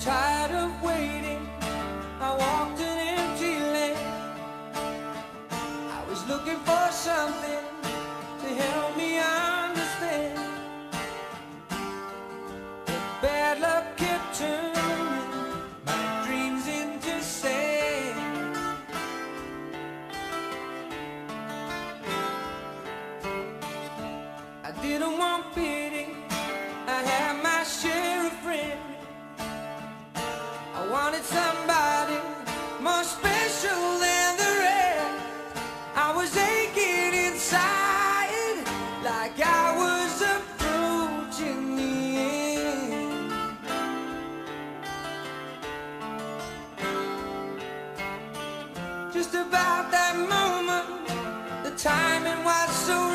Tired of waiting, I walked an empty lane. I was looking for something to help me understand. But bad luck kept turning my dreams into sand. I didn't want pity, I had my share of friends. I wanted somebody more special than the rest. I was aching inside, like I was approaching the end. Just about that moment, the timing was so